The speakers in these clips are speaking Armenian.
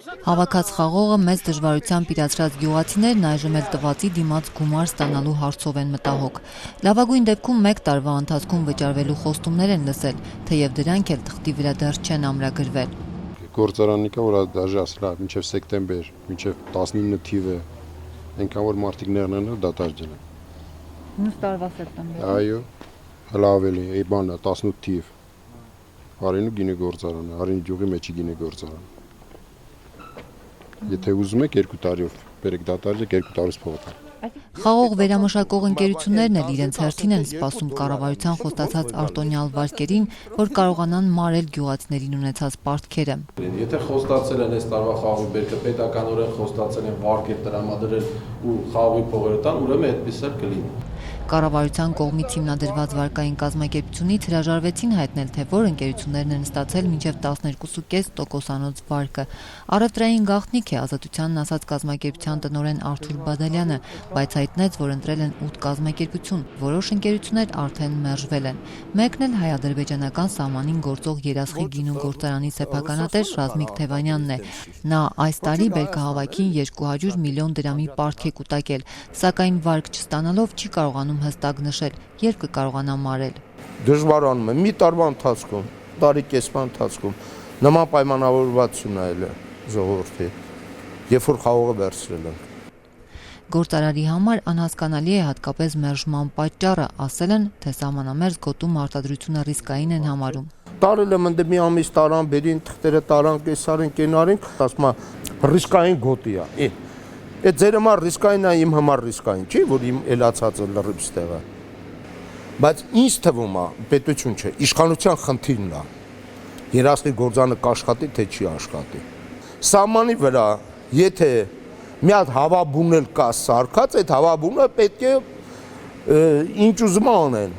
Հավաքած խաղողը մեծ դժվարությամբ իրացրած գյուղացիներն այժմ էլ տվածի դիմաց գումար ստանալու հարցով են մտահոգ։ Լավագույն դեպքում 1 տարվա ընթացքում վճարվելու խոստումներ են լսել, թեև դրանք էլ թղթի վրա դեռ չեն ամրագրվել։ Գործարանի կա, որ դաժե ասել է մինչև սեպտեմբեր, մինչև 19 թիվը, այնքան որ մարդիկ նեղներն էլ դատարկել են։ Մյուս տարվա սեպտեմբեր։ Այո, հələ ավելի, այ բանը 18 թիվ։ Արինու գինե գործարանը, Արինի գյուղի մեջի գինե գործարանը։ Եթե ուզում եք 2 տարիով բերեք դատարկ 2 տարուց փոխել։ Խաղող վերամշակող ընկերություններն էլ իրենց հերթին են սպասում կառավարության խոստացած արտոնյալ վարկերին, որ կարողանան մարել գյուղացիներին ունեցած պարտքերը։ Եթե խոստացել են այս տարվա խաղողի բերքը պետականորեն խոստացել են վարկեր տրամադրել ու խաղողի փողերը տան, ուրեմն այդպես էլ կլինի։ Կառավարության կողմից հիմնադրված վարկային կազմակերպությունից հրաժարվեցին հայտնել, թե որ ընկերություններն են ստացել մինչև 12.5%-անոց վարկը։ Առևտրային գաղտնիք է Ազատությանն ասաց կազմակերպության տնօրեն Արթուր Բադալյանը, բայց հայտնեց, որ ընտրել են 8 կազմակերպություն, որոշ ընկերություններ արդեն մերժվել են։ Մեկն էլ հայ-ադրբեջանական սահմանին գործող Երասխի գինու գործարանի սեփականատեր Ռազմիկ Թևանյանն է։ Նա այս տարի բերքահավաքին 200 միլիոն դրամի պարտք է կուտակել, սակայն վարկ չստանալով չի կարողանում հստակ նշել, երբ կկարողանա մարել։ Դժվարանում է մի տարվա ընթացքում, տարի կեսվա ընթացքում նման պայմանավորվածություն այլ է ժողովրդի, երբ որ խաղողը վերցրել են։ Գործարարի համար անհասկանալի է հատկապես մերժման պատճառը, ասել են, թե սահմանամերձ գոտում արտադրությունը ռիսկային են համարում։ Տարել եմ ընդ մի ամիս տարան, բերին թղթերը տարան, կեսարին, կենարին, ասում է ռիսկային գոտի է։ Այդ ձեր համար ռիսկային է, իմ համար ռիսկային չի, որ իմ էլացածը լրիվ ստեղը։ Բայց ինձ թվում է, պետություն չէ, իշխանության խնդիրն է։ Երասխի գործանը կաշխատի, թե չի աշխատի։ Սահմանի վրա, եթե մի հատ հավաբունել կա սարքած, այդ հավաբունը պետք է ինչ ուզում անեն։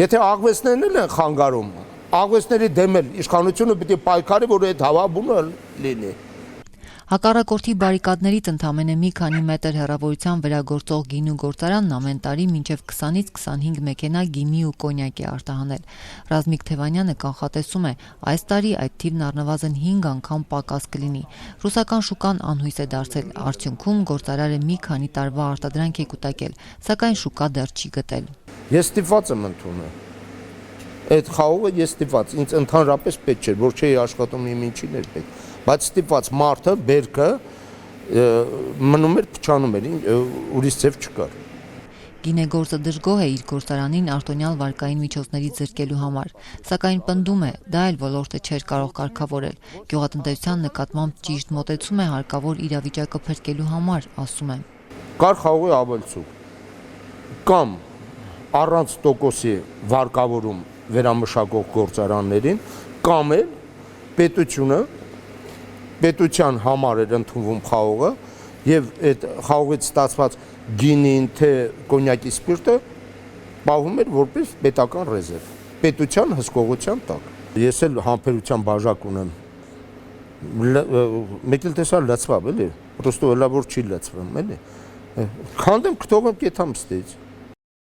Եթե աղվեսներն են խանգարում, աղվեսների դեմ էլ իշխանությունը պետք է պայքարի, որ այդ հավաբունը լինի։ Հակառակորդի բարիկադներից ընդամենը մի քանի մետր հեռավորության վրա գործող գինու գործարանն ամեն տարի մինչև 20-ից 25 մեքենա գինի ու կոնյակ է արտահանել։ Ռազմիկ Թևանյանը կանխատեսում է, այս տարի այդ թիվն առնվազն 5 անգամ պակաս կլինի։ Ռուսական շուկան անհույս է դարձել, արդյունքում գործարարը մի քանի տարվա արտադրանք է կուտակել, սակայն շուկա դեռ չի գտել։ Ես ստիպված եմ ընդունել։ Այդ խաղողը ես ստիպված, ինձ ընդհանրապես պետք չէր, որ չէի աշխատում իմ ինչին էր պետք, բայց ստիպված մարդը, բերքը մնում էր, փչանում էր, ուրիշ ձև չկար։ Գինեգործը դժգոհ է իր գործարանին արտոնյալ վարկային միջոցներից զրկելու համար, սակայն պնդում է, դա էլ ոլորտը չէր կարող կարգավորել։ Գյուղատնտեսության նկատմամբ ճիշտ մոտեցում է հարկավոր իրավիճակը փրկելու համար, ասում է։ Կար խաղողի ավելցուկ կամ առանց տոկոսի վարկավորում վերամշակող գործարաններին կամ էլ պետության համար էր ընդունվում խաղողը եւ այդ խաղողից ստացված գինին թե կոնյակի սպիրտը պահվում էր որպես պետական ռեզերվ պետության հսկողության տակ։ Ես էլ համբերության բաժակ ունեմ։ Մեկ էլ տեսա լծվավ էլի, պրոստո հələ որ չի լծվում էլի։ Քանդեմ կթողեմ կեթամ ստեից։